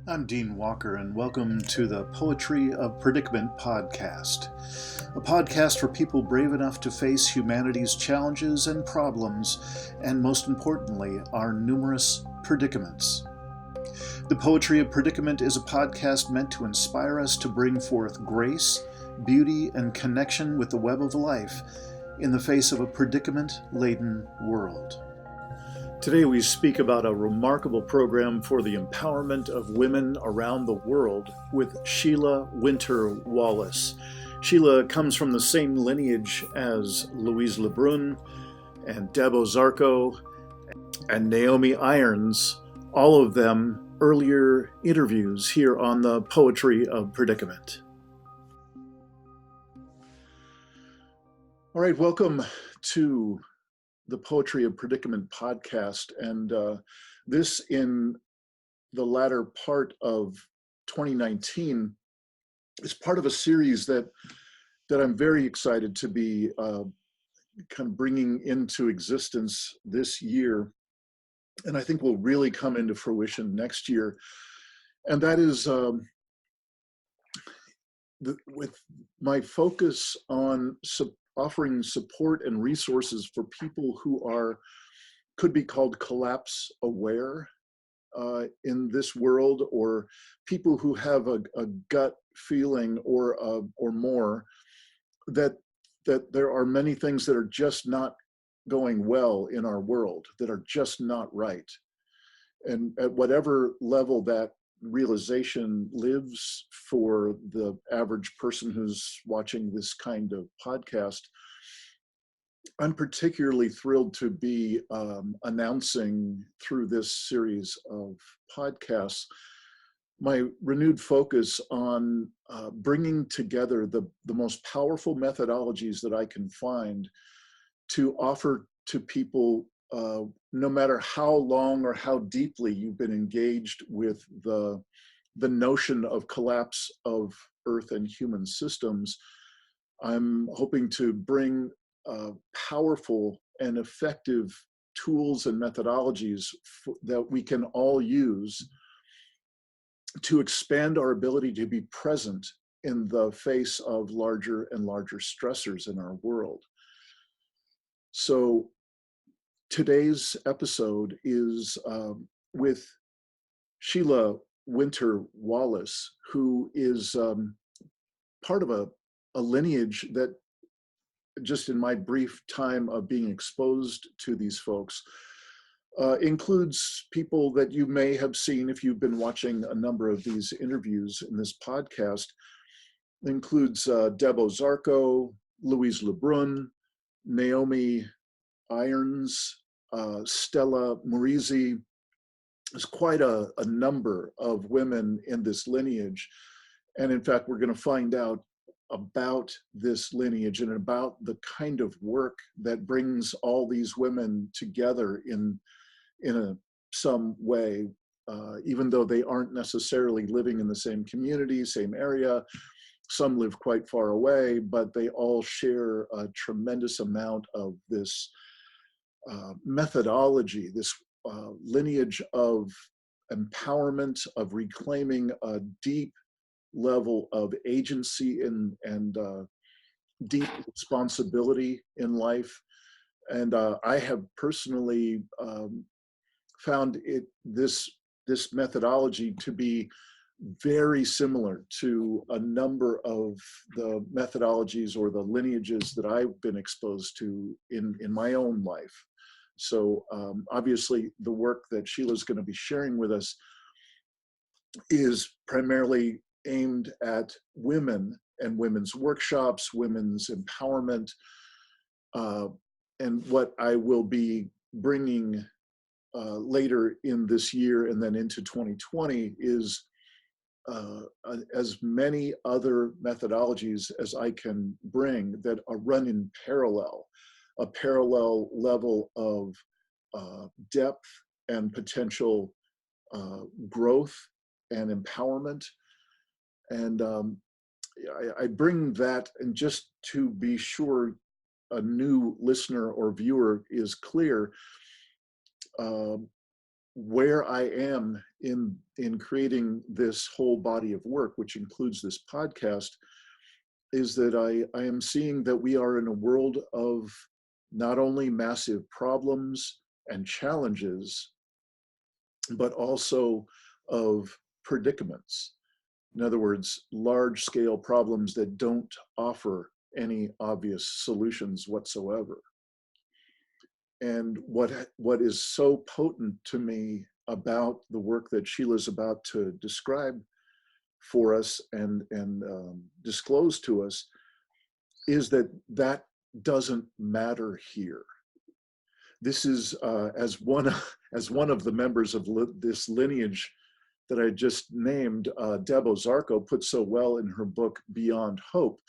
I'm Dean Walker, and welcome to the Poetry of Predicament podcast, a podcast for people brave enough to face humanity's challenges and problems, and most importantly, our numerous predicaments. The Poetry of Predicament is a podcast meant to inspire us to bring forth grace, beauty, and connection with the web of life in the face of a predicament-laden world. Today we speak about a remarkable program for the empowerment of women around the world with Sheila Winter Wallace. Sheila comes from the same lineage as Louise LeBrun and Deb Ozarko and Naomi, all of them earlier interviews here on the Poetry of Predicament. All right, welcome to the Poetry of Predicament podcast, and this in the latter part of 2019 is part of a series that I'm very excited to be kind of bringing into existence this year, and I think will really come into fruition next year. And that is with my focus on offering support and resources for people who could be called collapse aware in this world, or people who have a gut feeling or more that there are many things that are just not going well in our world, that are just not right. And at whatever level that realization lives for the average person who's watching this kind of podcast, I'm particularly thrilled to be announcing through this series of podcasts my renewed focus on bringing together the most powerful methodologies that I can find to offer to people, no matter how long or how deeply you've been engaged with the notion of collapse of Earth and human systems. I'm hoping to bring powerful and effective tools and methodologies that we can all use to expand our ability to be present in the face of larger and larger stressors in our world. So today's episode is with Sheila Winter Wallace, who is part of a lineage that, just in my brief time of being exposed to these folks, includes people that you may have seen if you've been watching a number of these interviews in this podcast. It includes Deb Ozarko, Louise LeBrun, Naomi, Stela, Murrizi. There's quite a number of women in this lineage. And in fact, we're going to find out about this lineage and about the kind of work that brings all these women together in some way, even though they aren't necessarily living in the same community, same area. Some live quite far away, but they all share a tremendous amount of this methodology, this lineage of empowerment, of reclaiming a deep level of agency and deep responsibility in life. And I have personally found this methodology to be very similar to a number of the methodologies or the lineages that I've been exposed to in my own life. So obviously the work that Sheila's going to be sharing with us is primarily aimed at women and women's workshops, women's empowerment. And what I will be bringing later in this year and then into 2020 is as many other methodologies as I can bring that are run in parallel, a parallel level of depth and potential growth and empowerment. And I bring that, and just to be sure a new listener or viewer is clear, where I am in creating this whole body of work, which includes this podcast, is that I am seeing that we are in a world of not only massive problems and challenges, but also of predicaments. In other words, large-scale problems that don't offer any obvious solutions whatsoever. And what is so potent to me about the work that Sheila's about to describe for us and disclose to us is that that doesn't matter here. This is as one of the members of this lineage that I just named, Deb Ozarko, put so well in her book Beyond Hope.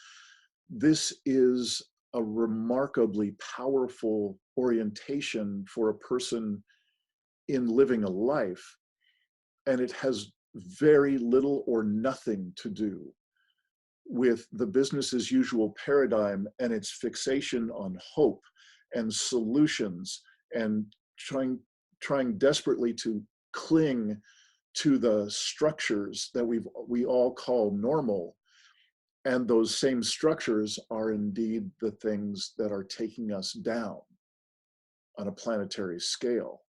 This is a remarkably powerful orientation for a person in living a life, and it has very little or nothing to do with the business as usual paradigm and its fixation on hope and solutions and trying desperately to cling to the structures that we all call normal. And those same structures are indeed the things that are taking us down on a planetary scale.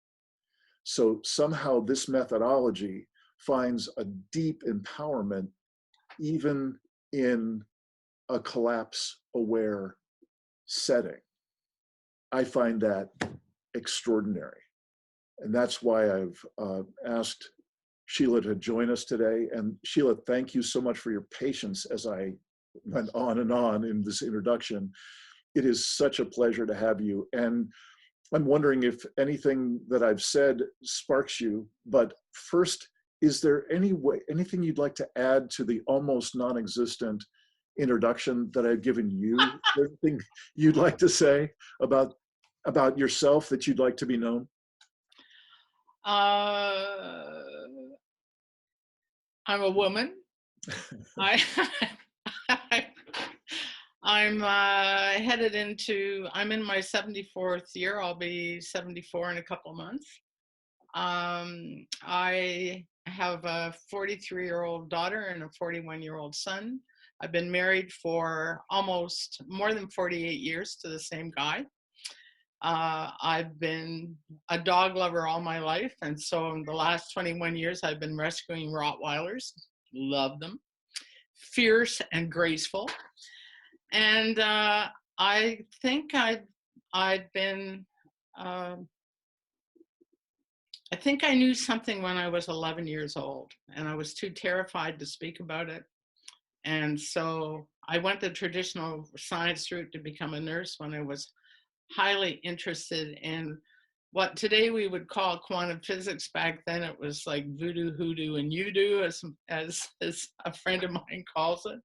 So somehow this methodology finds a deep empowerment even in a collapse-aware setting. I find that extraordinary. And that's why I've asked Sheila to join us today. And Sheila, thank you so much for your patience as I went on and on in this introduction. It is such a pleasure to have you. And I'm wondering if anything that I've said sparks you, but first, is there anything you'd like to add to the almost non-existent introduction that I've given you? Anything you'd like to say about yourself that you'd like to be known? I'm a woman. I'm headed into, I'm in my 74th year. I'll be 74 in a couple of months. I have a 43-year-old daughter and a 41-year-old son. I've been married for almost more than 48 years to the same guy. I've been a dog lover all my life, and so in the last 21 years, I've been rescuing Rottweilers. Love them. Fierce and graceful. And I think I think I knew something when I was 11 years old, and I was too terrified to speak about it. And so I went the traditional science route to become a nurse when I was highly interested in what today we would call quantum physics. Back then it was like voodoo, hoodoo, and you-do, as a friend of mine calls it.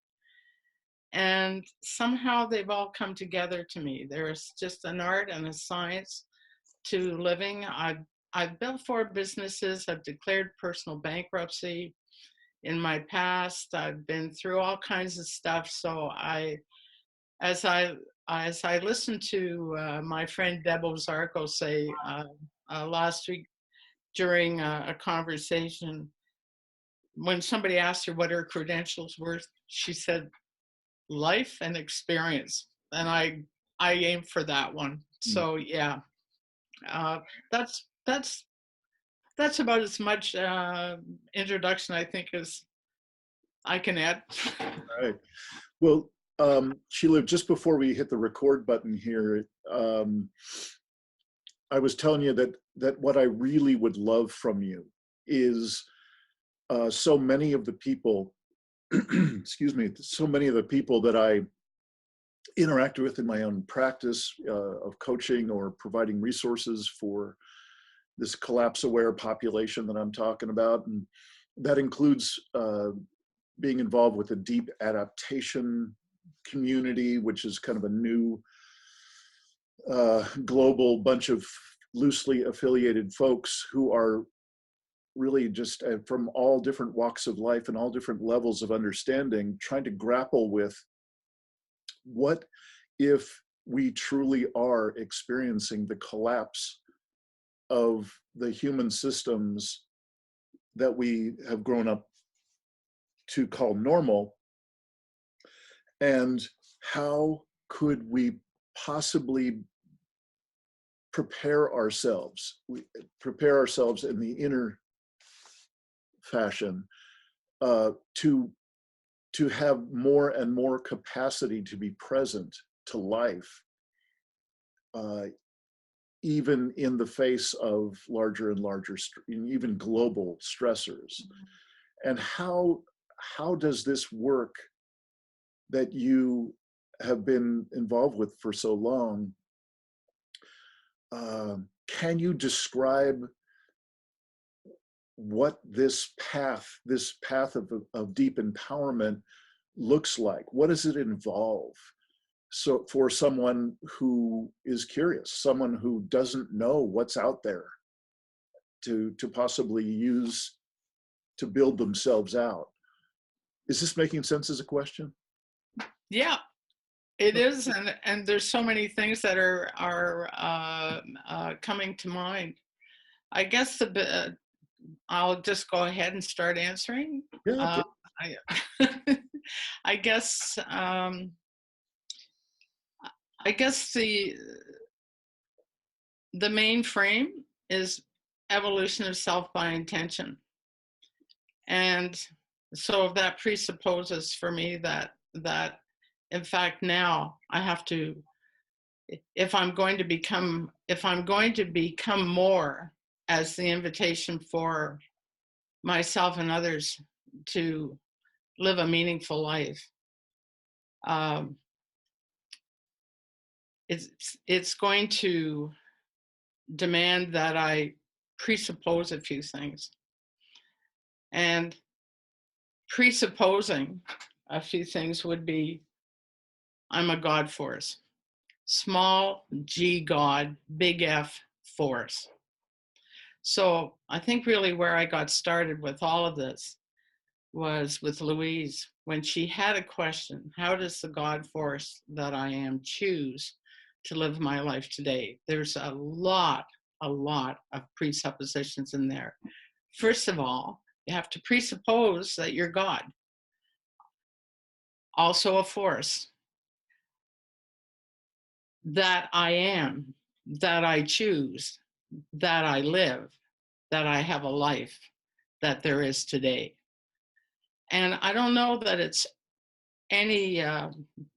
And somehow they've all come together to me. There's just an art and a science to living. I've built 4 businesses. I've declared personal bankruptcy in my past. I've been through all kinds of stuff. So as I listened to my friend Deb Ozarko say last week during a conversation, when somebody asked her what her credentials were, she said, life and experience. And I aim for that one. So yeah, that's about as much introduction I think as I can add. All right. Well, Sheila, just before we hit the record button here, I was telling you that what I really would love from you is so many of the people, excuse me, so many of the people that I interact with in my own practice of coaching or providing resources for this collapse-aware population that I'm talking about. And that includes being involved with a deep adaptation community, which is kind of a new global bunch of loosely affiliated folks who are really just from all different walks of life and all different levels of understanding, trying to grapple with what if we truly are experiencing the collapse of the human systems that we have grown up to call normal, and how could we possibly prepare ourselves in the inner fashion to have more and more capacity to be present to life, even in the face of larger and larger, even global stressors. And how does this work that you have been involved with for so long, can you describe what this path of deep empowerment looks like? What does it involve? So for someone who is curious, someone who doesn't know what's out there to possibly use to build themselves out. Is this making sense as a question? Yeah, it is, and there's so many things that are coming to mind. I guess I'll just go ahead and start answering. Yeah. I guess the main frame is evolution of self by intention, and so that presupposes for me that in fact now I have to, if I'm going to become more, as the invitation for myself and others to live a meaningful life, it's going to demand that I presuppose a few things. And presupposing a few things would be, I'm a God force. Small G God, big F force. So I think really where I got started with all of this was with Louise, when she had a question: how does the God force that I am choose to live my life today? There's a lot of presuppositions in there. First of all, you have to presuppose that you're God, also a force, that I am, that I choose, that I live, that I have a life, that there is today. And I don't know that it's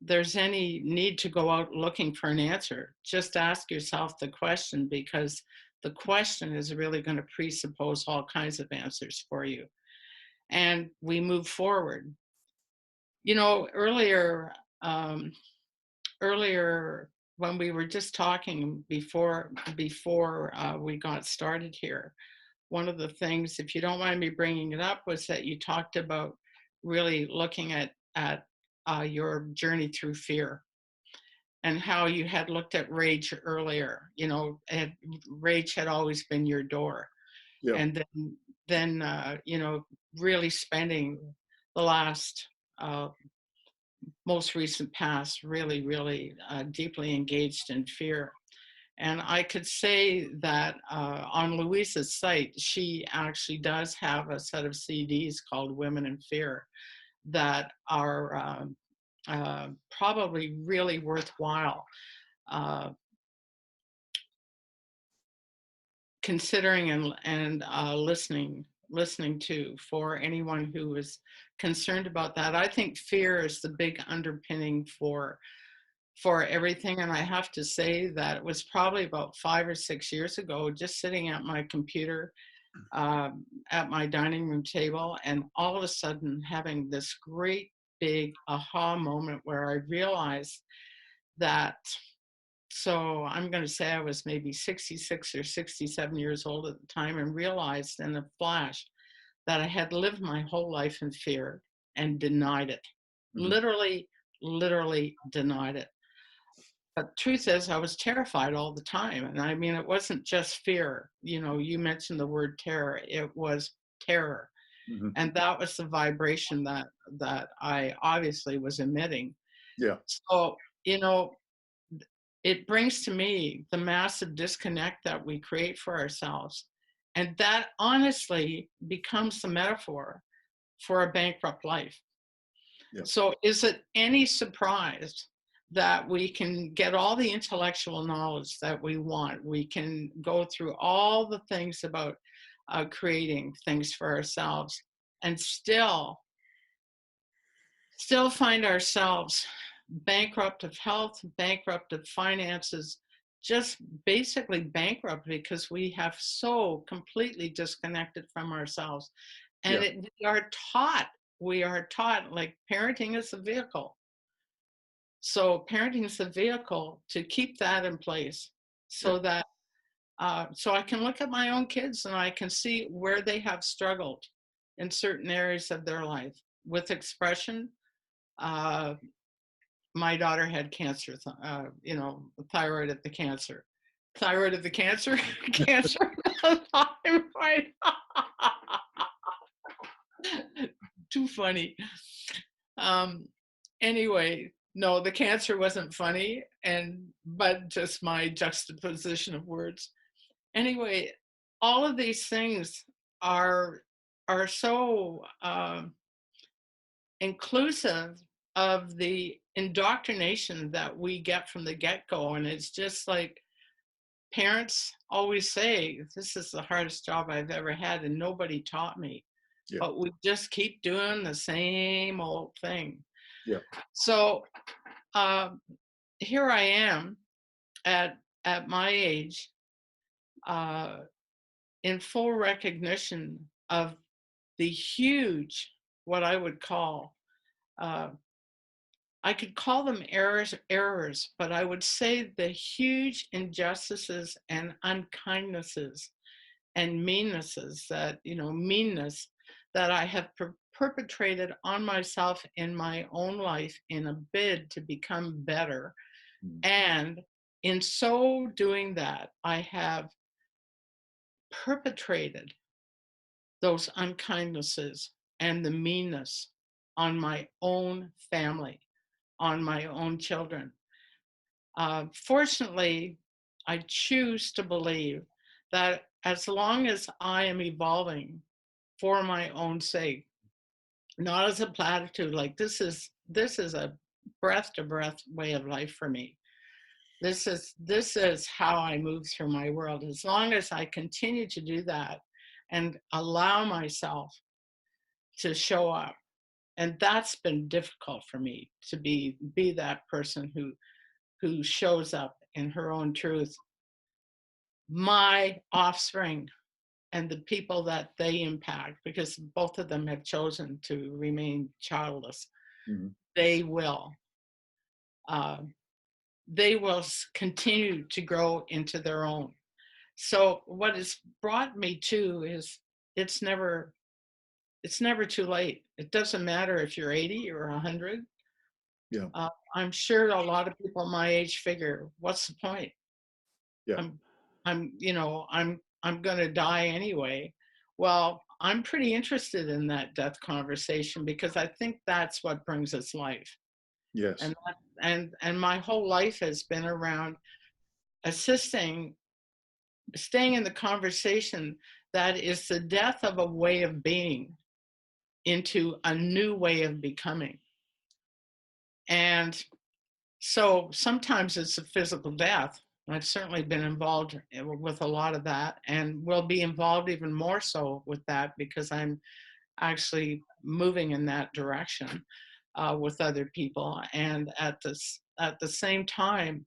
there's any need to go out looking for an answer. Just ask yourself the question, because the question is really going to presuppose all kinds of answers for you. And we move forward. You know, earlier when we were just talking before we got started here, one of the things, if you don't mind me bringing it up, was that you talked about really looking at your journey through fear, and how you had looked at rage earlier. You know, rage had always been your door. Yeah. And then you know, really spending the last most recent past really deeply engaged in fear. And I could say that on Louise's site, she actually does have a set of CDs called Women in Fear that are probably really worthwhile considering and listening to, for anyone who is concerned about that. I think fear is the big underpinning for everything. And I have to say that it was probably about 5 or 6 years ago, just sitting at my computer at my dining room table, and all of a sudden having this great big aha moment where I realized that, so I'm going to say I was maybe 66 or 67 years old at the time, and realized in a flash that I had lived my whole life in fear and denied it. Mm-hmm. Literally denied it. But the truth is, I was terrified all the time. And I mean, it wasn't just fear. You know, you mentioned the word terror. It was terror. Mm-hmm. And that was the vibration that I obviously was emitting. Yeah. So, you know, it brings to me the massive disconnect that we create for ourselves. And that honestly becomes the metaphor for a bankrupt life. Yeah. So is it any surprise that we can get all the intellectual knowledge that we want? We can go through all the things about creating things for ourselves and still find ourselves bankrupt of health, bankrupt of finances, just basically bankrupt because we have so completely disconnected from ourselves. And Yeah. we are taught like parenting is a vehicle. So parenting is a vehicle to keep that in place so that, so I can look at my own kids and I can see where they have struggled in certain areas of their life with expression. My daughter had cancer, thyroid of the cancer. Thyroid of the cancer? Cancer. Thyroid. Too funny. Anyway, no, the cancer wasn't funny, but just my juxtaposition of words. Anyway, all of these things are so inclusive of the indoctrination that we get from the get-go. And it's just like parents always say, this is the hardest job I've ever had and nobody taught me. Yeah. But we just keep doing the same old thing. Yeah. So here I am at my age in full recognition of the huge, what I would call, I could call them errors, but I would say the huge injustices and unkindnesses and meannesses meanness that I have perpetrated on myself in my own life in a bid to become better. And in so doing that, I have perpetrated those unkindnesses and the meanness on my own family, on my own children. Fortunately, I choose to believe that as long as I am evolving for my own sake, not as a platitude, like this is a breath to breath way of life for me. This is how I move through my world. As long as I continue to do that and allow myself to show up. And that's been difficult for me to be that person who shows up in her own truth. My offspring and the people that they impact, because both of them have chosen to remain childless, they will continue to grow into their own. So what it's brought me to is it's never too late. It doesn't matter if you're 80 or 100. Yeah. I'm sure a lot of people my age figure, what's the point? Yeah. I'm going to die anyway. Well, I'm pretty interested in that death conversation because I think that's what brings us life. Yes. And my whole life has been around staying in the conversation that is the death of a way of being into a new way of becoming. And so sometimes it's a physical death. I've certainly been involved with a lot of that and will be involved even more so with that because I'm actually moving in that direction with other people. And at the same time,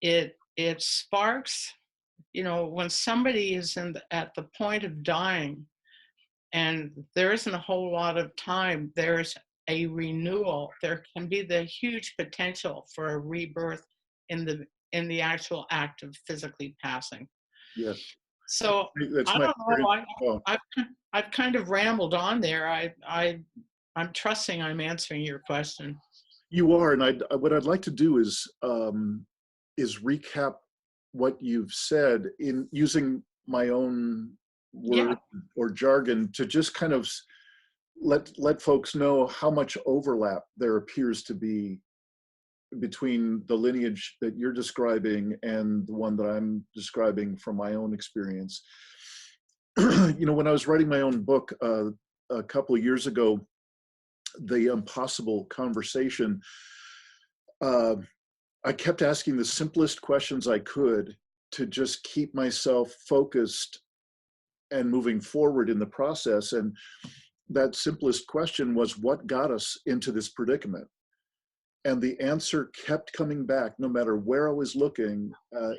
it sparks, when somebody is at the point of dying and there isn't a whole lot of time, there's a renewal. There can be the huge potential for a rebirth in the actual act of physically passing. Yes. So That's I my don't know. well. I've kind of rambled on there. I'm trusting I'm answering your question. You are, and what I'd like to do is recap what you've said in using my own word or jargon to just kind of let folks know how much overlap there appears to be between the lineage that you're describing and the one that I'm describing from my own experience. When I was writing my own book a couple of years ago, The Impossible Conversation, I kept asking the simplest questions I could to just keep myself focused and moving forward in the process. And that simplest question was, what got us into this predicament? And the answer kept coming back, no matter where I was looking,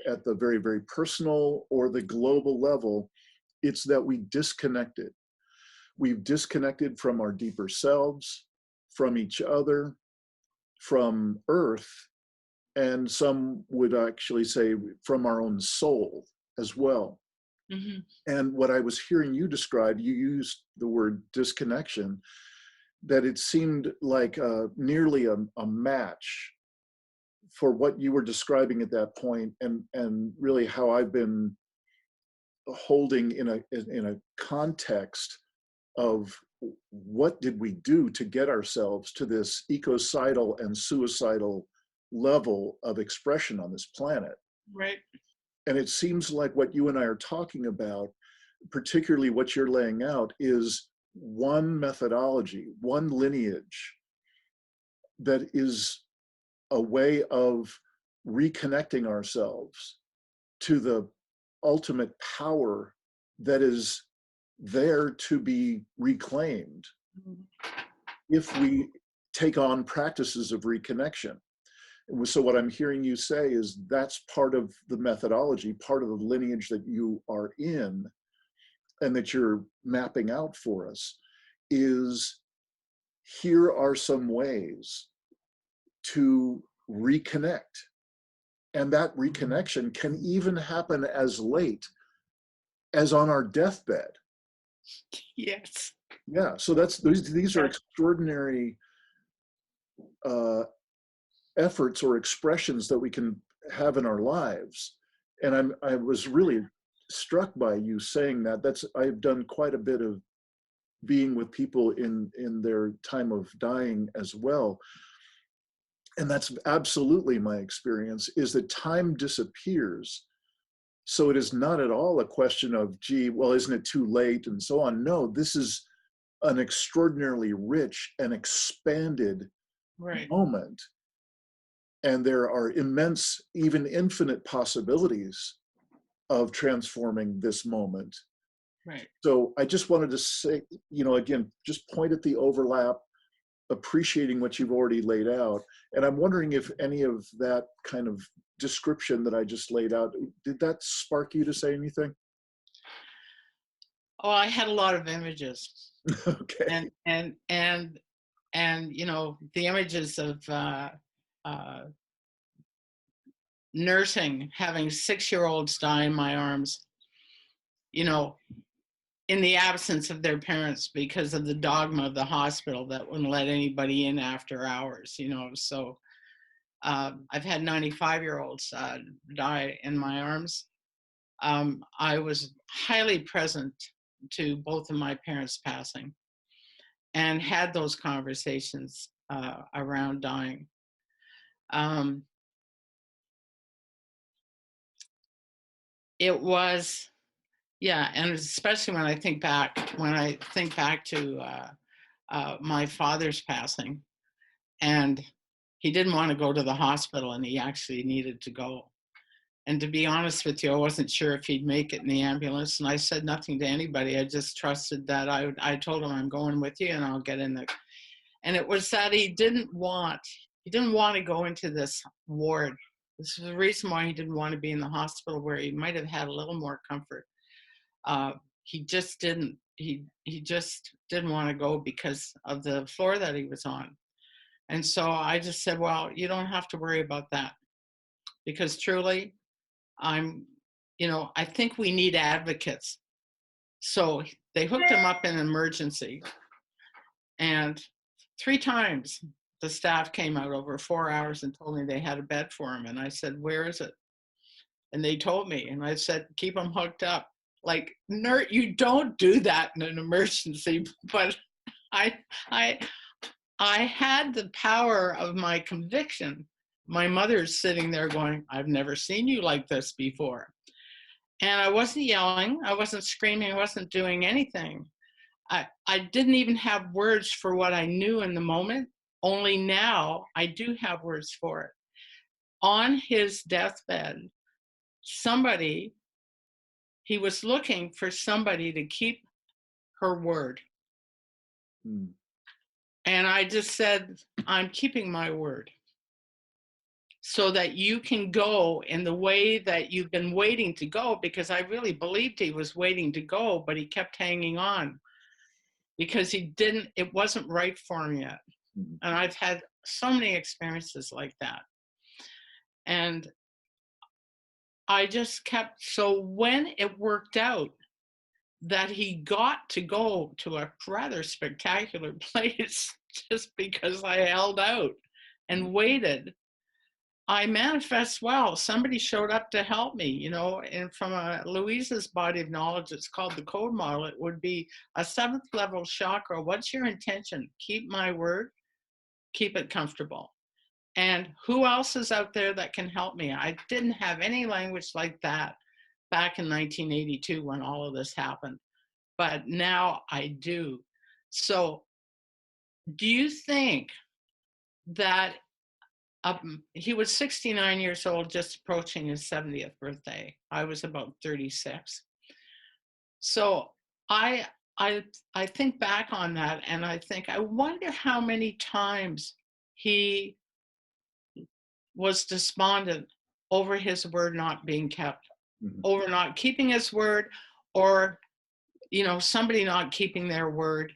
at the very, very personal or the global level. It's that we disconnected. We've disconnected from our deeper selves, from each other, from Earth, and some would actually say from our own soul as well. Mm-hmm. And what I was hearing you describe, you used the word disconnection, that it seemed like nearly a match for what you were describing at that point, and really how I've been holding in a context of what did we do to get ourselves to this ecocidal and suicidal level of expression on this planet. Right. And it seems like what you and I are talking about, particularly what you're laying out, is one methodology, one lineage that is a way of reconnecting ourselves to the ultimate power that is there to be reclaimed if we take on practices of reconnection. So what I'm hearing you say is that's part of the methodology, part of the lineage that you are in and that you're mapping out for us, is here are some ways to reconnect. And that reconnection can even happen as late as on our deathbed. Yes. Yeah, so these are extraordinary efforts or expressions that we can have in our lives. And I was really struck by you saying that. I've done quite a bit of being with people in their time of dying as well. And that's absolutely my experience, is that time disappears. So it is not at all a question of, gee, well, isn't it too late and so on. No, this is an extraordinarily rich and expanded moment. And there are immense, even infinite possibilities of transforming this moment. Right. So I just wanted to say, again, just point at the overlap, appreciating what you've already laid out. And I'm wondering if any of that kind of description that I just laid out, did that spark you to say anything? Oh, I had a lot of images. Okay. And the images of nursing, having 6-year-olds die in my arms, in the absence of their parents because of the dogma of the hospital that wouldn't let anybody in after hours, So I've had 95-year-olds die in my arms. I was highly present to both of my parents passing and had those conversations around dying. It was, and especially when I think back to my father's passing, and he didn't want to go to the hospital, and he actually needed to go. And to be honest with you, I wasn't sure if he'd make it in the ambulance, and I said nothing to anybody. I just trusted that I told him, I'm going with you and I'll get in there. And it was that he didn't want to go into this ward. This is the reason why he didn't want to be in the hospital, where he might have had a little more comfort. He just didn't want to go because of the floor that he was on. And so I just said, well, you don't have to worry about that, because truly, I think we need advocates. So they hooked him up in emergency, and 3 times the staff came out over 4 hours and told me they had a bed for him. And I said, where is it? And they told me, and I said, keep him hooked up. Like, nerd, you don't do that in an emergency. But I had the power of my conviction my mother's sitting there going, I've never seen you like this before. And I wasn't yelling, I wasn't screaming, I wasn't doing anything. I didn't even have words for what I knew in the moment. Only now I do have words for it. On his deathbed, he was looking for somebody to keep her word. Mm. And I just said, I'm keeping my word so that you can go in the way that you've been waiting to go, because I really believed he was waiting to go, but he kept hanging on because it wasn't right for him yet. Mm-hmm. And I've had so many experiences like that. And I just kept, so when it worked out that he got to go to a rather spectacular place just because I held out and waited, I manifest well. Somebody showed up to help me, you know, and from Louise's body of knowledge, it's called the code model. It would be a 7th level chakra. What's your intention? Keep my word, keep it comfortable. And who else is out there that can help me? I didn't have any language like that back in 1982 when all of this happened, but now I do. So do you think that he was 69 years old, just approaching his 70th birthday. I was about 36. So I think back on that and I think, I wonder how many times he was despondent over his word not being kept, Mm-hmm. over not keeping his word, or, you know, somebody not keeping their word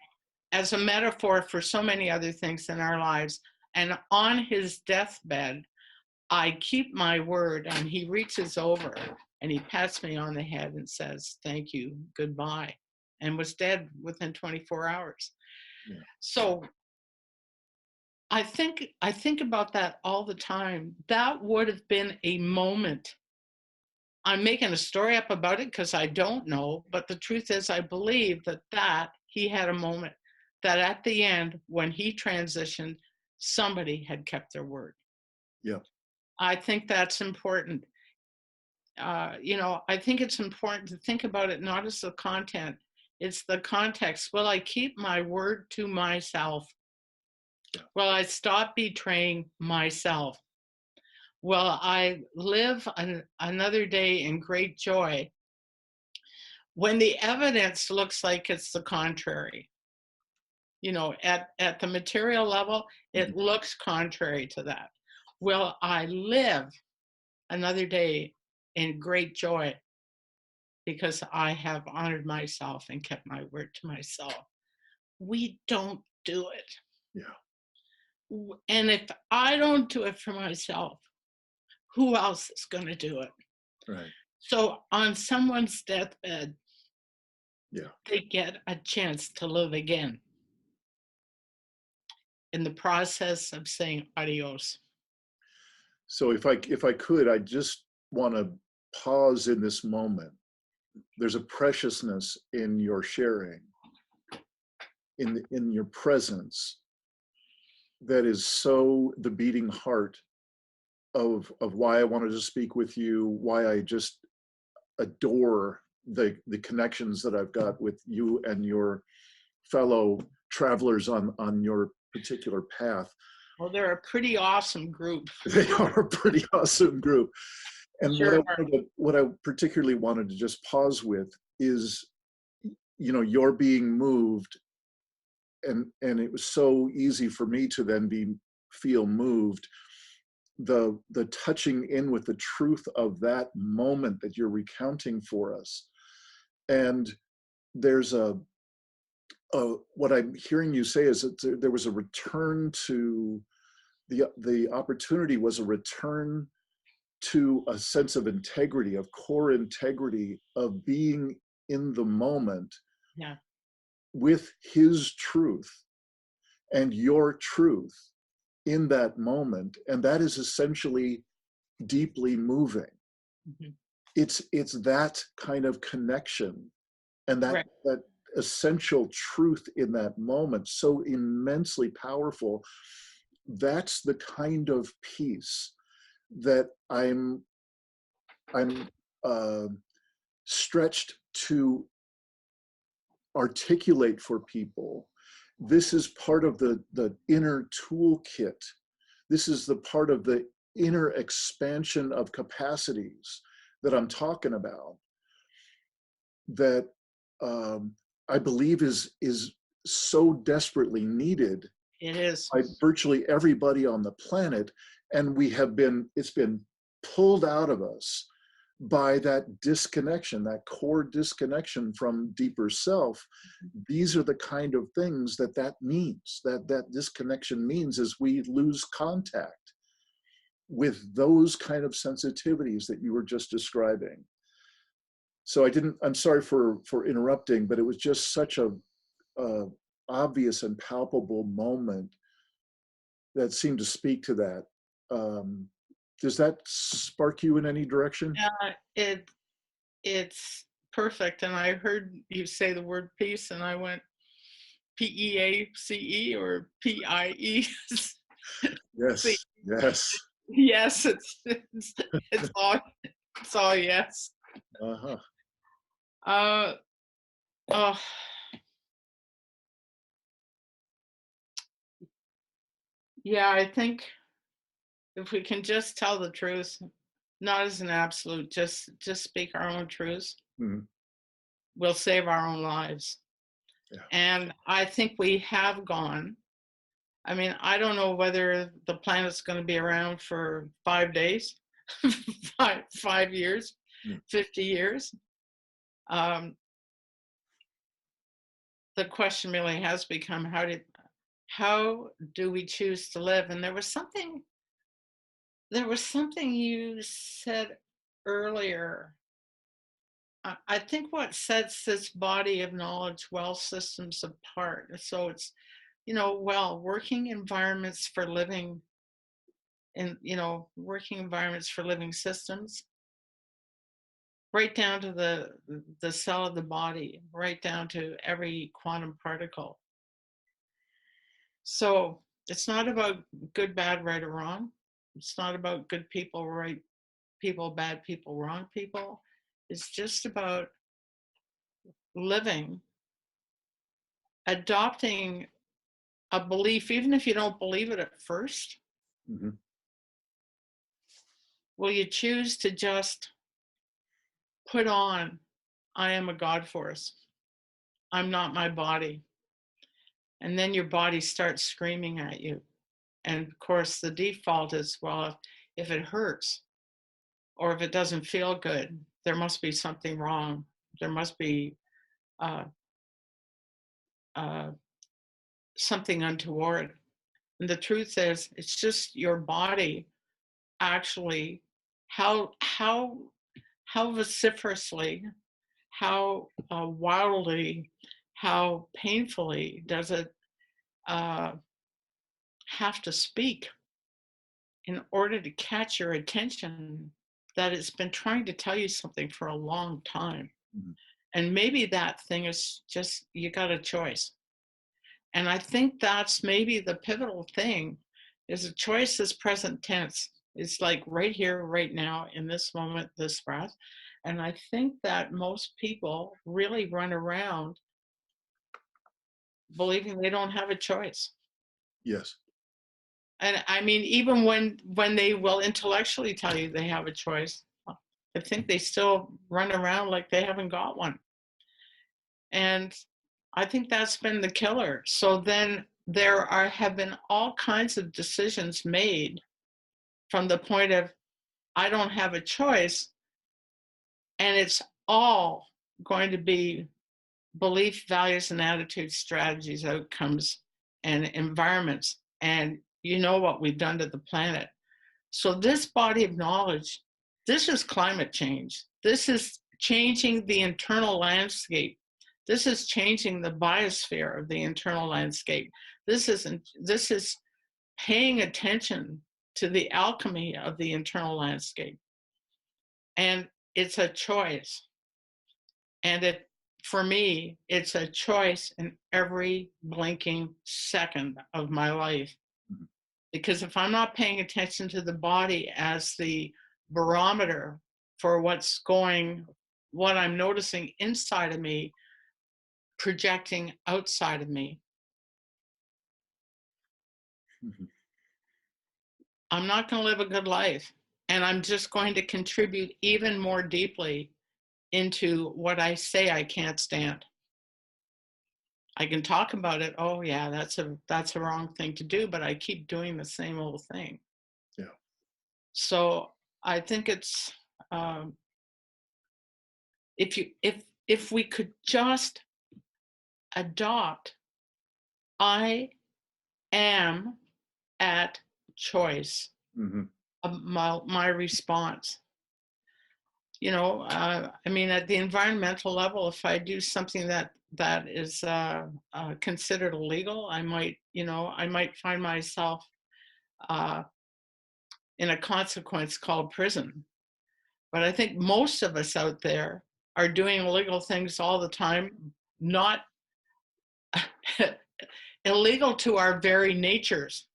as a metaphor for so many other things in our lives. And on his deathbed, I keep my word, and he reaches over and he pats me on the head and says, thank you, goodbye, and was dead within 24 hours. Yeah. So I think about that all the time. That would have been a moment. I'm making a story up about it because I don't know, but the truth is I believe that he had a moment that at the end, when he transitioned, somebody had kept their word. Yeah. I think that's important. You know, I think it's important to think about it not as the content, it's the context. Will I keep my word to myself? Yeah. Will I stop betraying myself? Will I live another day in great joy when the evidence looks like it's the contrary? You know, at the material level, it looks contrary to that. Will I live another day in great joy because I have honored myself and kept my word to myself? We don't do it. Yeah. And if I don't do it for myself, who else is going to do it? Right. So on someone's deathbed, yeah, they get a chance to live again in the process of saying adios. So if I could, I just want to pause in this moment. There's a preciousness in your sharing, in your presence, that is so the beating heart of why I wanted to speak with you, why I just adore the connections that I've got with you and your fellow travelers on your particular path. Well, they're a pretty awesome group. They are a pretty awesome group. And sure. what I particularly wanted to just pause with is, you know, you're being moved, and it was so easy for me to then feel moved. The touching in with the truth of that moment that you're recounting for us. And there's what I'm hearing you say is that there was a return to the opportunity was a return to a sense of integrity, of core integrity, of being in the moment, yeah, with his truth and your truth in that moment. And that is essentially deeply moving. Mm-hmm. It's that kind of connection and that, right, that essential truth in that moment, so immensely powerful. That's the kind of peace that I'm stretched to articulate for people. This is part of the inner toolkit. This is the part of the inner expansion of capacities that I'm talking about, that I believe is so desperately needed. It is. By virtually everybody on the planet, and it's been pulled out of us by that disconnection, that core disconnection from deeper self. These are the kind of things that means, that disconnection means, is we lose contact with those kind of sensitivities that you were just describing. So I'm sorry for interrupting, but it was just such a obvious and palpable moment that seemed to speak to that. Does that spark you in any direction? It's perfect. And I heard you say the word peace, and I went PEACE or PIE. Yes, yes. Yes, it's all yes. Uh-huh. Oh, yeah, I think if we can just tell the truth, not as an absolute, just speak our own truths, we'll save our own lives. Yeah. And I think we have gone. I mean, I don't know whether the planet's going to be around for 5 days, 5 years, 50 years. The question really has become, how do we choose to live? And there was something you said earlier. I think what sets this body of knowledge well systems apart. So it's, working environments for living, and working environments for living systems, right down to the cell of the body, right down to every quantum particle. So it's not about good, bad, right, or wrong. It's not about good people, right people, bad people, wrong people. It's just about living, adopting a belief, even if you don't believe it at first. Will you choose to just put on, I am a God force. I'm not my body. And then your body starts screaming at you. And of course, the default is, well, if it hurts or if it doesn't feel good, there must be something wrong. There must be something untoward. And the truth is, it's just your body actually, how vociferously, how wildly, how painfully does it have to speak in order to catch your attention, that it's been trying to tell you something for a long time. And maybe that thing is just, you got a choice. And I think that's maybe the pivotal thing, is a choice is present tense. It's like right here, right now, in this moment, this breath. And I think that most people really run around believing they don't have a choice. Yes. And I mean, even when they will intellectually tell you they have a choice, I think they still run around like they haven't got one. And I think that's been the killer. So then there have been all kinds of decisions made from the point of, I don't have a choice. And it's all going to be belief, values, and attitudes, strategies, outcomes, and environments. And you know what we've done to the planet. So this body of knowledge, this is climate change. This is changing the internal landscape. This is changing the biosphere of the internal landscape. This is paying attention to the alchemy of the internal landscape. And it's a choice. And for me, it's a choice in every blinking second of my life. Because if I'm not paying attention to the body as the barometer for what I'm noticing inside of me, projecting outside of me, Mhm. I'm not going to live a good life. And I'm just going to contribute even more deeply into what I say I can't stand. I can talk about it. Oh yeah, that's a wrong thing to do, but I keep doing the same old thing. Yeah. So I think it's if we could just adopt, I am at choice, Mhm. my response. I mean, at the environmental level, if I do something that is considered illegal, I might find myself uh, in a consequence called prison. But I think most of us out there are doing illegal things all the time, not illegal to our very natures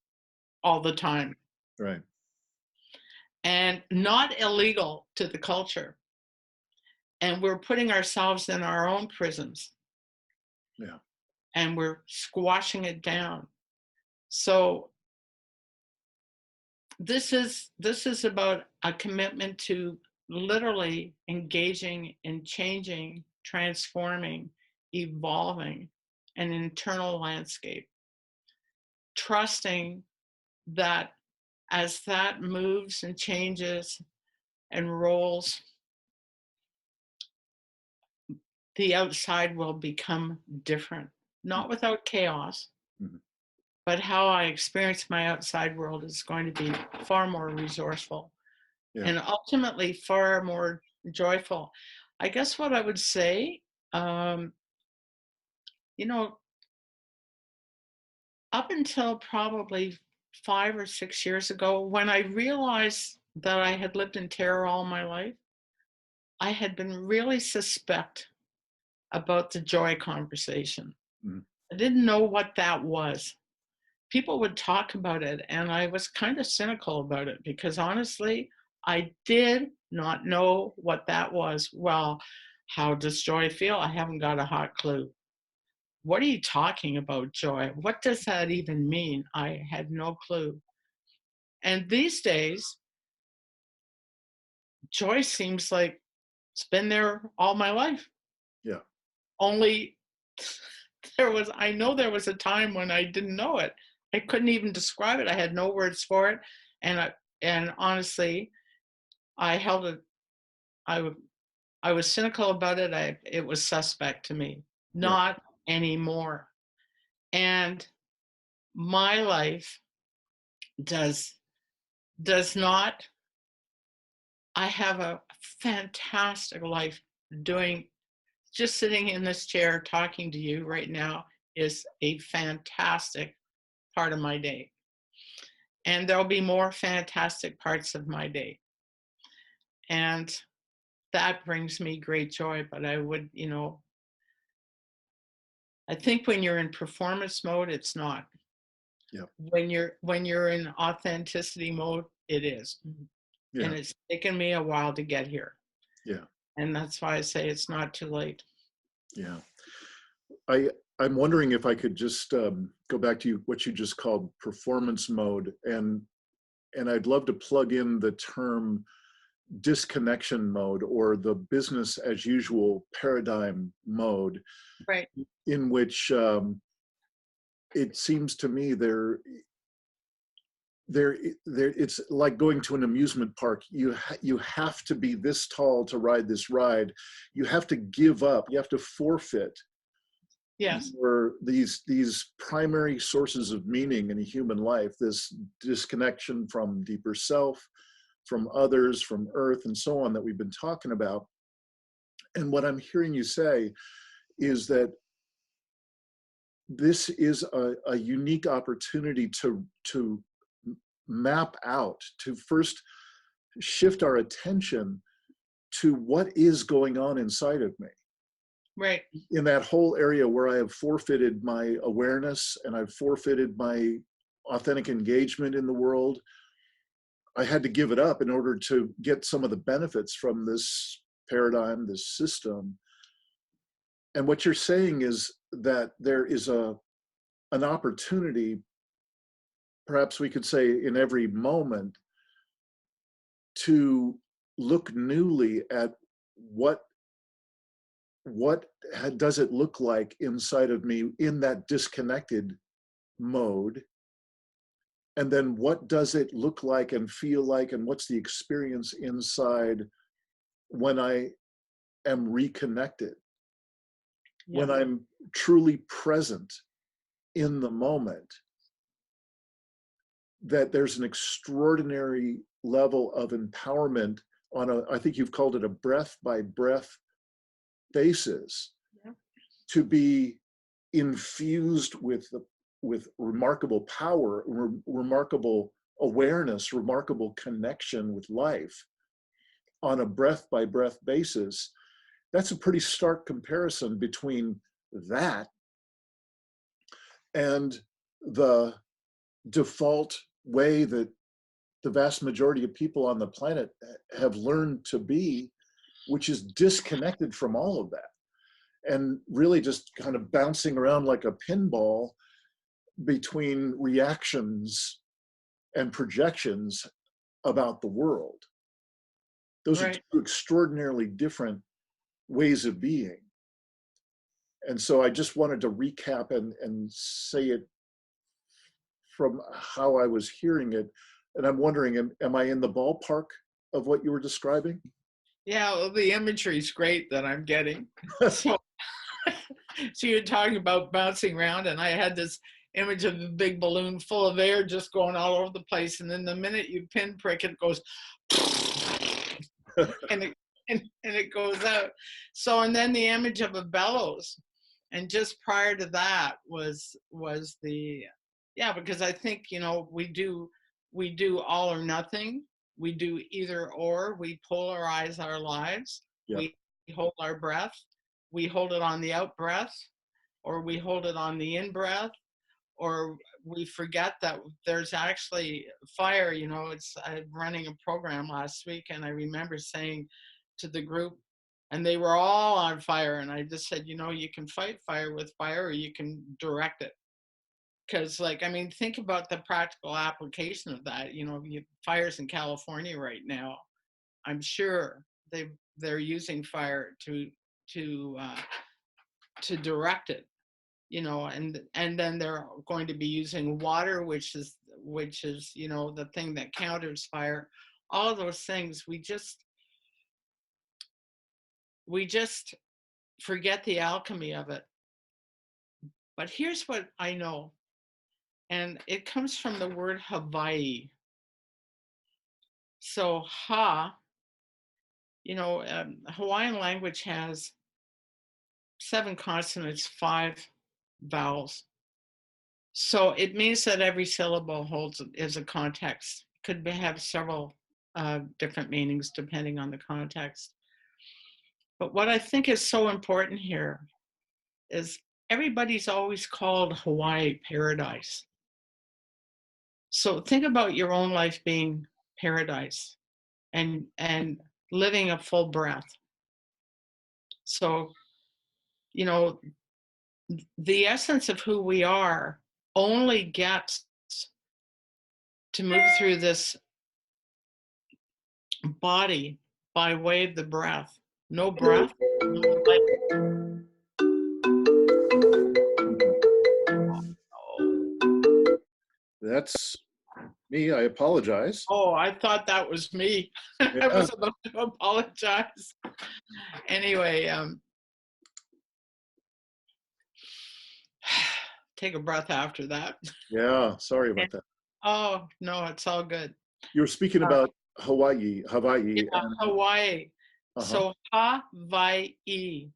all the time, Right. and not illegal to the culture. And we're putting ourselves in our own prisons. Yeah. And we're squashing it down. So this is about a commitment to literally engaging in changing, transforming, evolving an internal landscape, trusting that as that moves and changes and rolls, the outside will become different, not without chaos, Mhm. but how I experience my outside world is going to be far more resourceful Yeah. and ultimately far more joyful. I guess what I would say, um, you know, up until probably 5 or 6 years ago, when I realized that I had lived in terror all my life, I had been really suspect about the joy conversation. Mhm. I didn't know what that was. People would talk about it, and I was kind of cynical about it because honestly, I did not know what that was. Well, how does joy feel? I haven't got a hot clue. What are you talking about, joy? What does that even mean? I had no clue. And these days, joy seems like it's been there all my life. Yeah. Only I know there was a time when I didn't know it. I couldn't even describe it. I had no words for it. And honestly, I held it, I, I was cynical about it. It was suspect to me, Yeah. not anymore. And my life does not, I have a fantastic life doing, just sitting in this chair talking to you right now is a fantastic part of my day. And there'll be more fantastic parts of my day. And that brings me great joy. But I think when you're in performance mode, it's not. Yeah. When you're in authenticity mode, it is. And Yeah. it's taken me a while to get here. Yeah. And that's why I say it's not too late. Yeah. I'm wondering if I could just go back to what you just called performance mode, and I'd love to plug in the term disconnection mode, or the business as usual paradigm mode, Right. in which it seems to me there it's like going to an amusement park. You have to be this tall to ride this ride. You have to give up, you have to forfeit Yes. for these primary sources of meaning in a human life, this disconnection from deeper self, from others, from earth, and so on, that we've been talking about. And what I'm hearing you say is that this is a unique opportunity to map out, to first shift our attention to what is going on inside of me, Right. in that whole area where I have forfeited my awareness and I've forfeited my authentic engagement in the world, I had to give it up in order to get some of the benefits from this paradigm, this system. And what you're saying is that there is an opportunity, perhaps we could say in every moment, to look newly at what does it look like inside of me in that disconnected mode, and then what does it look like and feel like, and what's the experience inside when I am reconnected, when I'm truly present in the moment. That there's an extraordinary level of empowerment on a, I think you've called it a breath by breath basis, to be infused with remarkable power, remarkable awareness, remarkable connection with life on a breath by breath basis. That's a pretty stark comparison between that and the default way that the vast majority of people on the planet have learned to be, which is disconnected from all of that and really just kind of bouncing around like a pinball between reactions and projections about the world. Those are two extraordinarily different ways of being. And so I just wanted to recap and say it from how I was hearing it. And I'm wondering, am I in the ballpark of what you were describing? Yeah, well, the imagery is great that I'm getting. So you're talking about bouncing around, and I had this image of a big balloon full of air just going all over the place. And then the minute you pinprick it, goes, and it goes out. So, and then the image of a bellows. And just prior to that was the, because I think, we do all or nothing. We do either or. We polarize our lives. Yep. We hold our breath. We hold it on the out breath, or we hold it on the in breath, or we forget that there's actually fire. I'm running a program last week, and I remember saying to the group, and they were all on fire, and I just said, you can fight fire with fire, or you can direct it. Because, think about the practical application of that. Fires in California right now, I'm sure they're using fire to direct it, and then they're going to be using water, which is the thing that counters fire. All of those things, we just forget the alchemy of it. But here's what I know, and it comes from the word Hawaii. So Hawaiian language has 7 consonants, 5 vowels. So it means that every syllable is a context. Could have several different meanings depending on the context. But what I think is so important here is everybody's always called Hawaii paradise. So think about your own life being paradise and living a full breath. So, the essence of who we are only gets to move through this body by way of the breath. No breath, no life. That's me. I apologize. Oh, I thought that was me. Yeah. I was about to apologize. Anyway, take a breath after that. Yeah, sorry about that. Oh, no, it's all good. You were speaking about Hawaii. Yeah, and Hawaii. So Hawaii.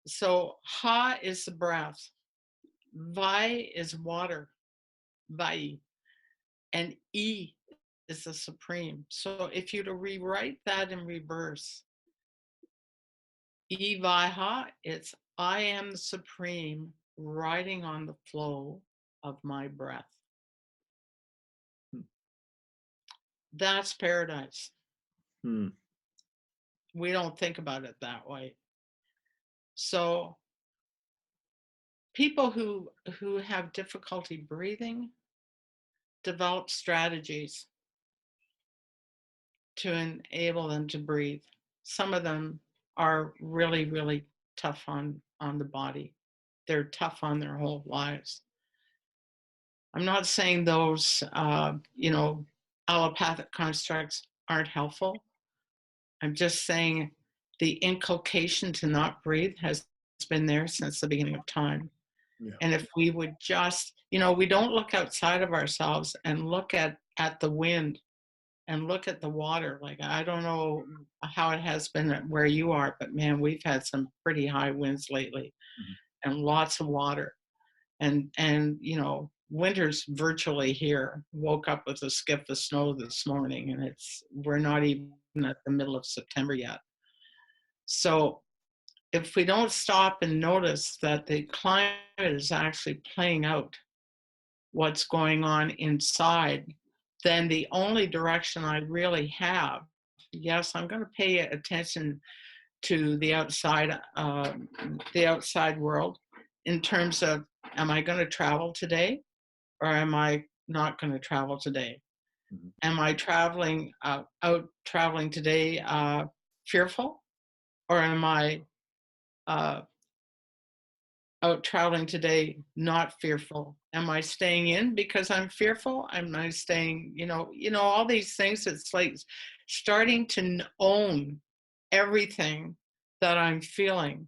So ha is the breath. Vai is water. Vai. And E is the supreme. So if you to rewrite that in reverse, E Vai Ha, it's I am the supreme riding on the flow. of my breath. Hmm. That's paradise. Hmm. We don't think about it that way. So people who have difficulty breathing develop strategies to enable them to breathe. Some of them are really, really tough on the body. They're tough on their whole lives. I'm not saying those, allopathic constructs aren't helpful. I'm just saying the inculcation to not breathe has been there since the beginning of time. Yeah. And if we would just, we don't look outside of ourselves and look at the wind and look at the water. Like, I don't know how it has been where you are, but man, we've had some pretty high winds lately and lots of water. And winter's virtually here. Woke up with a skip of snow this morning, and we're not even at the middle of September yet. So if we don't stop and notice that the climate is actually playing out what's going on inside, then the only direction I really have, yes, I'm going to pay attention to the outside world in terms of, am I going to travel today, or am I not going to travel today? Mm-hmm. Am I traveling today fearful, or am I out traveling today not fearful? Am I staying in because I'm fearful? Am I staying, all these things? It's like starting to own everything that I'm feeling,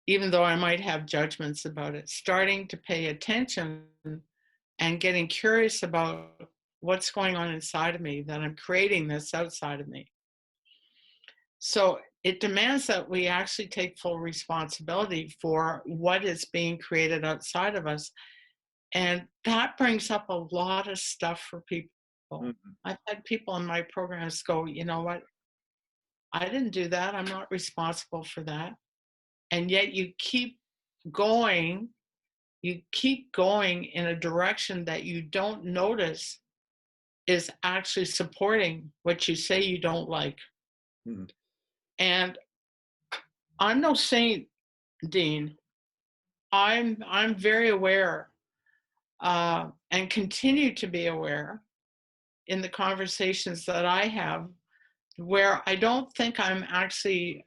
even though I might have judgments about it. Starting to pay attention and getting curious about what's going on inside of me that I'm creating this outside of me. So it demands that we actually take full responsibility for what is being created outside of us. And that brings up a lot of stuff for people. Mm-hmm. I've had people in my programs go, you know what? I didn't do that. I'm not responsible for that. And yet you keep going in a direction that you don't notice is actually supporting what you say you don't like. Mm-hmm. And I'm no saint, Dean. I'm very aware and continue to be aware in the conversations that I have, where I don't think I'm actually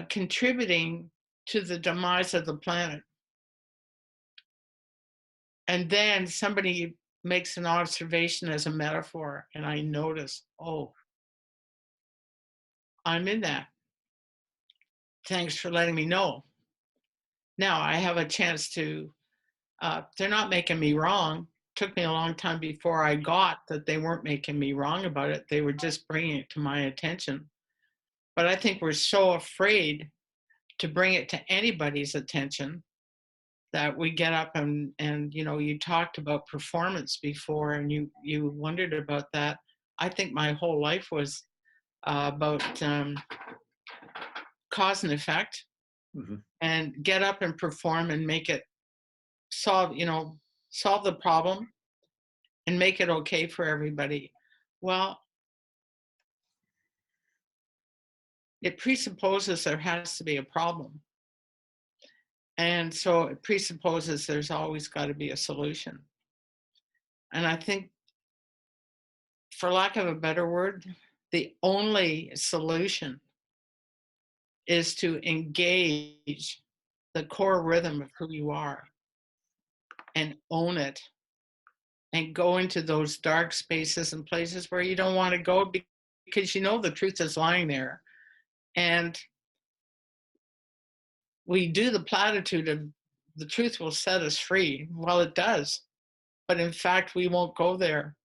contributing to the demise of the planet. And then somebody makes an observation as a metaphor, and I notice, oh, I'm in that. Thanks for letting me know. Now I have a chance to, they're not making me wrong. Took me a long time before I got that they weren't making me wrong about it. They were just bringing it to my attention. But I think we're so afraid to bring it to anybody's attention that we get up and you talked about performance before, and you wondered about that. I think my whole life was about cause and effect, Mm-hmm. and get up and perform and make it solve the problem and make it okay for everybody. Well, it presupposes there has to be a problem. And so it presupposes there's always got to be a solution. And I think, for lack of a better word, the only solution is to engage the core rhythm of who you are and own it, and go into those dark spaces and places where you don't want to go because the truth is lying there. And we do the platitude of the truth will set us free. Well, it does. But in fact, we won't go there.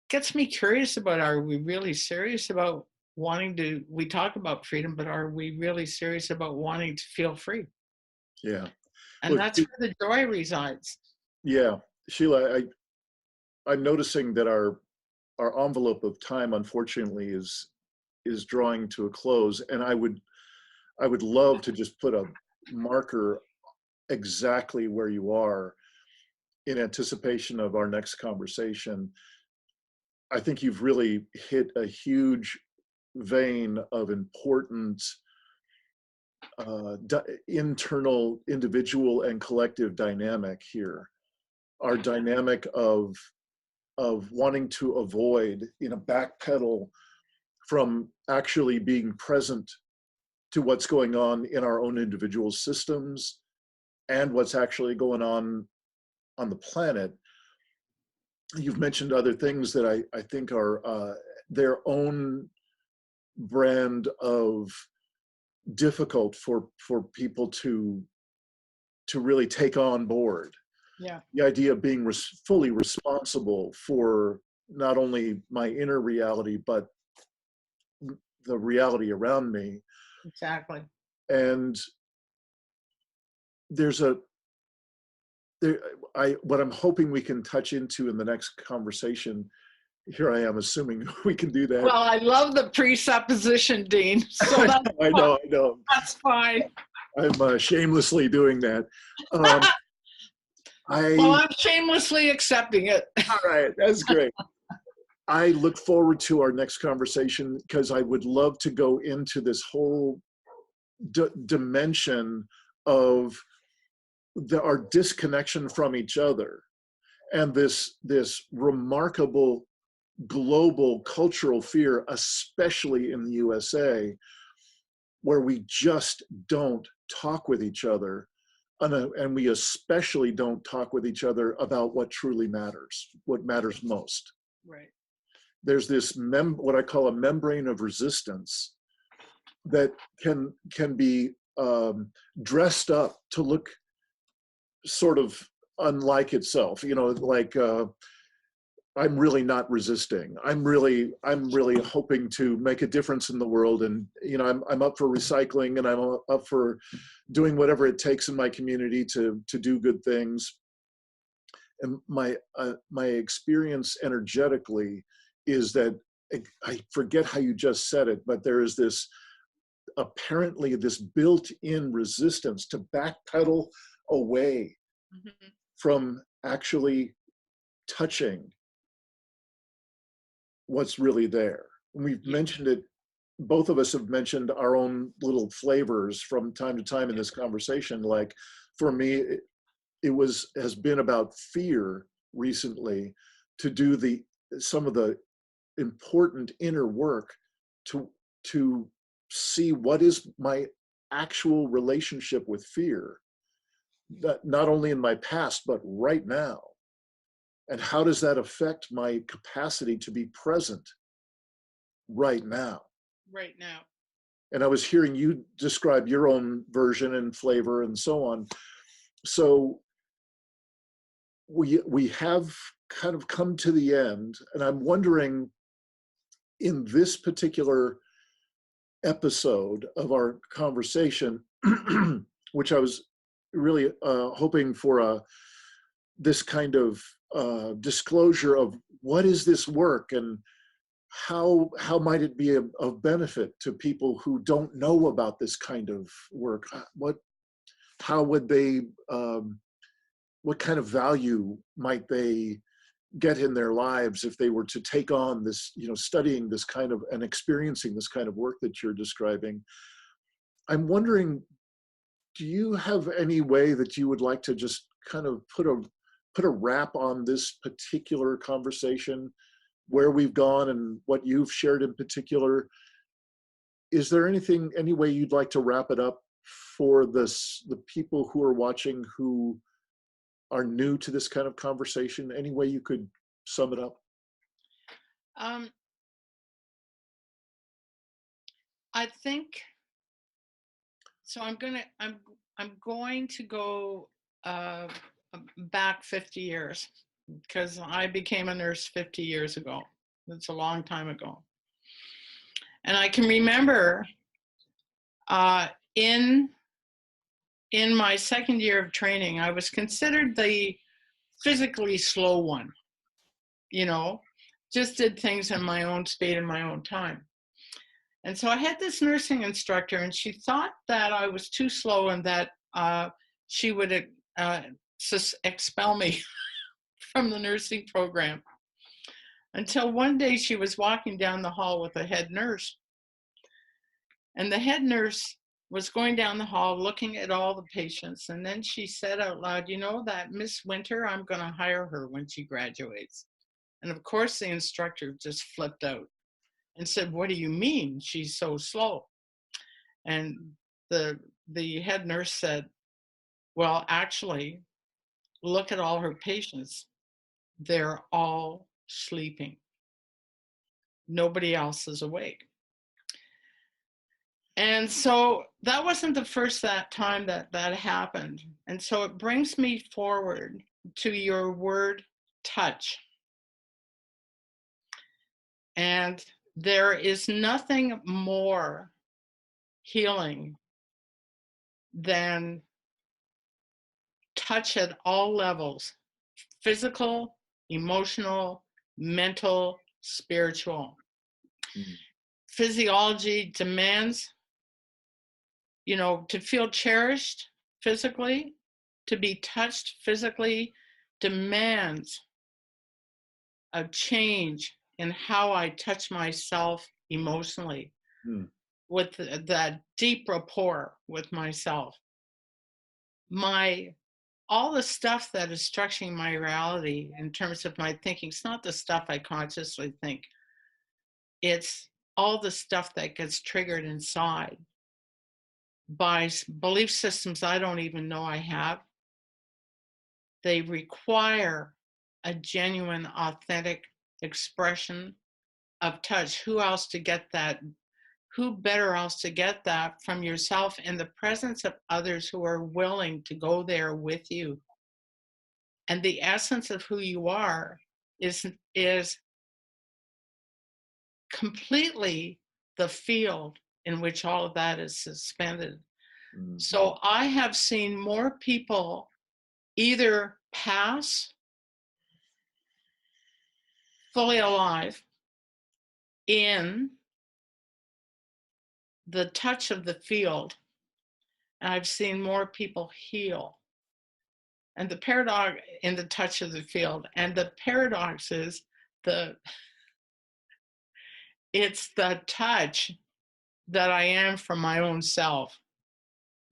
Gets me curious about, are we really serious about we talk about freedom, but are we really serious about wanting to feel free? Yeah. And Look, that's where the joy resides. yeah, Sheila, I'm noticing that our envelope of time, unfortunately, is drawing to a close, and I would love to just put marker exactly where you are in anticipation of our next conversation. I think you've really hit a huge vein of important internal, individual, and collective dynamic here. Our dynamic of wanting to avoid, backpedal from actually being present to what's going on in our own individual systems and what's actually going on the planet. You've mentioned other things that I think are their own brand of difficult for people to really take on board. Yeah. The idea of being fully responsible for not only my inner reality, but the reality around me. Exactly. And what I'm hoping we can touch into in the next conversation, here I am assuming we can do that. Well, I love the presupposition, Dean. So that's I know. That's fine. I'm shamelessly doing that. Well, I'm shamelessly accepting it. All right, that's great. I look forward to our next conversation because I would love to go into this whole dimension of our disconnection from each other and this remarkable global cultural fear, especially in the USA, where we just don't talk with each other. And we especially don't talk with each other about what truly matters, what matters most. Right. There's this what I call a membrane of resistance that can be dressed up to look sort of unlike itself. Like I'm really not resisting. I'm really hoping to make a difference in the world, and I'm up for recycling, and I'm up for doing whatever it takes in my community to do good things. And my experience energetically is that I forget how you just said it, but there is this apparently this built-in resistance to backpedal away from actually touching what's really there. And we've mentioned it, both of us have mentioned our own little flavors from time to time in this conversation. Like for me, it has been about fear recently to do some of the important inner work to see what is my actual relationship with fear, not only in my past, but right now. And how does that affect my capacity to be present right now? Right now. And I was hearing you describe your own version and flavor and so on. So we have kind of come to the end, and I'm wondering, in this particular episode of our conversation, which I was really hoping for this kind of disclosure of what is this work and how might it be of benefit to people who don't know about this kind of work? How would they, what kind of value might they get in their lives if they were to take on this, studying this kind of and experiencing this kind of work that you're describing? I'm wondering, do you have any way that you would like to just kind of put a wrap on this particular conversation, where we've gone and what you've shared in particular? Is there any way you'd like to wrap it up for the people who are watching who are new to this kind of conversation? Any way you could sum it up? I think so. I'm going to go back 50 years, because I became a nurse 50 years ago. That's a long time ago. And I can remember in my second year of training, I was considered the physically slow one, just did things in my own speed and my own time. And so I had this nursing instructor, and she thought that I was too slow and that she would expel me from the nursing program. Until one day she was walking down the hall with a head nurse. And the head nurse was going down the hall looking at all the patients. And then she said out loud, you know, that Miss Winter, I'm going to hire her when she graduates. And of course, the instructor just flipped out and said, what do you mean? She's so slow. And the head nurse said, well, actually, look at all her patients. They're all sleeping. Nobody else is awake. And so that wasn't the first time that happened. And so it brings me forward to your word touch. And there is nothing more healing than touch at all levels: physical, emotional, mental, spiritual. Physiology demands, you know, to feel cherished physically, to be touched physically, demands a change in how I touch myself emotionally, with that deep rapport with myself. All the stuff that is structuring my reality in terms of my thinking, it's not the stuff I consciously think. It's all the stuff that gets triggered inside by belief systems I don't even know I have. They require a genuine, authentic expression of touch. Who else to get that? Who better else to get that from yourself in the presence of others who are willing to go there with you? And the essence of who you are is completely the field in which all of that is suspended. So I have seen more people either pass fully alive in the touch of the field, and I've seen more people heal. And the paradox in the touch of the field, and the paradox is it's the touch that I am from my own self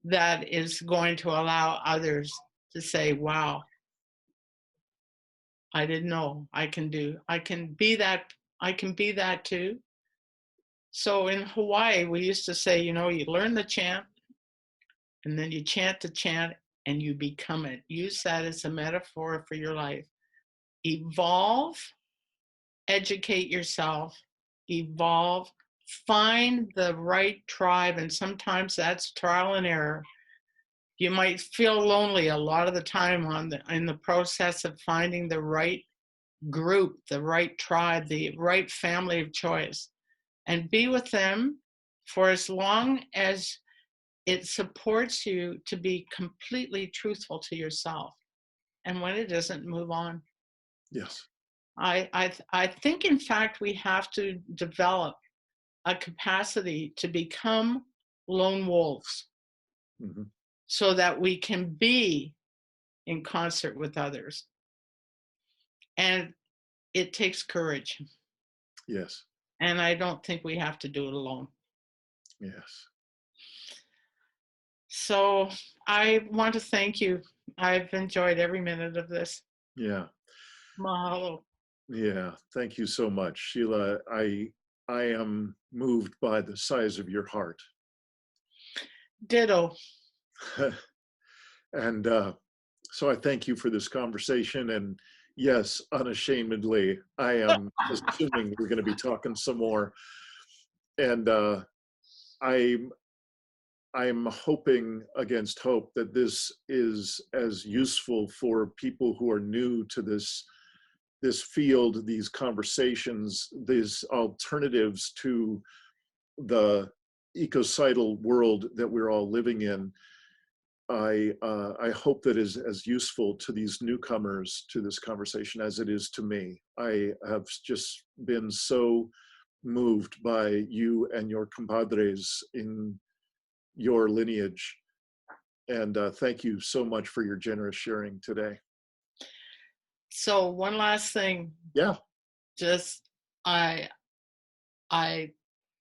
that is going to allow others to say, wow, I didn't know I can be that too. So in Hawaii, we used to say, you know, you learn the chant and then you chant the chant and you become it. Use that as a metaphor for your life. Evolve, educate yourself, evolve, find the right tribe. And sometimes that's trial and error. You might feel lonely a lot of the time in the process of finding the right group, the right tribe, the right family of choice, and be with them for as long as it supports you to be completely truthful to yourself. And when it doesn't, move on. Yes. I think, in fact, we have to develop a capacity to become lone wolves, so that we can be in concert with others. And it takes courage. Yes. And I don't think we have to do it alone. Yes. So I want to thank you. I've enjoyed every minute of this. Yeah. Mahalo. Yeah. Thank you so much, Sheila. I am moved by the size of your heart. Ditto. And so I thank you for this conversation. And yes, unashamedly, I am assuming we're going to be talking some more. And I'm hoping against hope that this is as useful for people who are new to this field, these conversations, these alternatives to the ecocidal world that we're all living in. I hope that is as useful to these newcomers to this conversation as it is to me. I have just been so moved by you and your compadres in your lineage. And thank you so much for your generous sharing today. So one last thing. Yeah. Just I've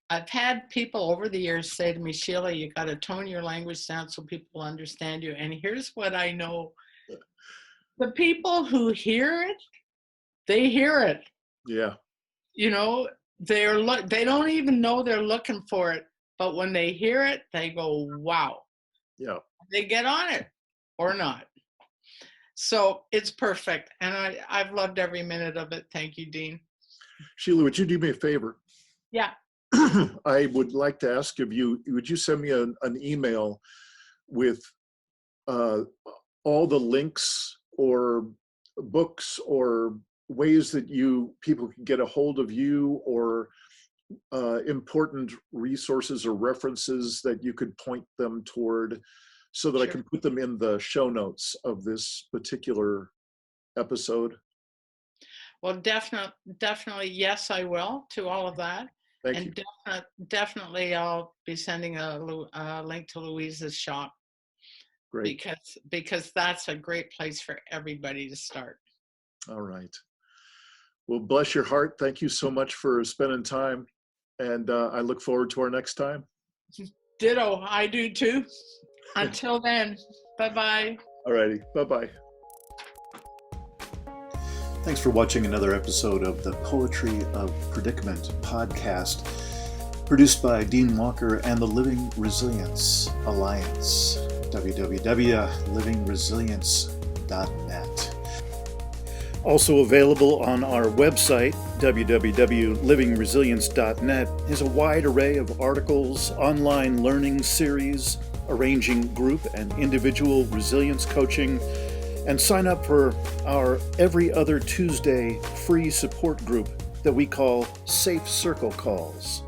had people over the years say to me, Sheila, you got to tone your language down so people understand you. And here's what I know. The people who hear it, they hear it. Yeah. You know, they don't even know they're looking for it. But when they hear it, they go, wow. Yeah. They get on it or not. So it's perfect. And I've loved every minute of it. Thank you, Dean. Sheila, would you do me a favor? Yeah. I would like to ask of you, would you send me an email with all the links or books or ways that people can get a hold of you, or important resources or references that you could point them toward, so that Sure. I can put them in the show notes of this particular episode? Well, definitely, yes, I will to all of that. Thank you. Definitely, I'll be sending a link to Louise's shop. Great. Because that's a great place for everybody to start. All right. Well, bless your heart. Thank you so much for spending time. And I look forward to our next time. Ditto. I do too. Until then, bye-bye. All righty. Bye-bye. Thanks for watching another episode of the Poetry of Predicament podcast, produced by Dean Walker and the Living Resilience Alliance, www.livingresilience.net. Also available on our website, www.livingresilience.net, is a wide array of articles, online learning series, arranging group and individual resilience coaching, and sign up for our every other Tuesday free support group that we call Safe Circle Calls.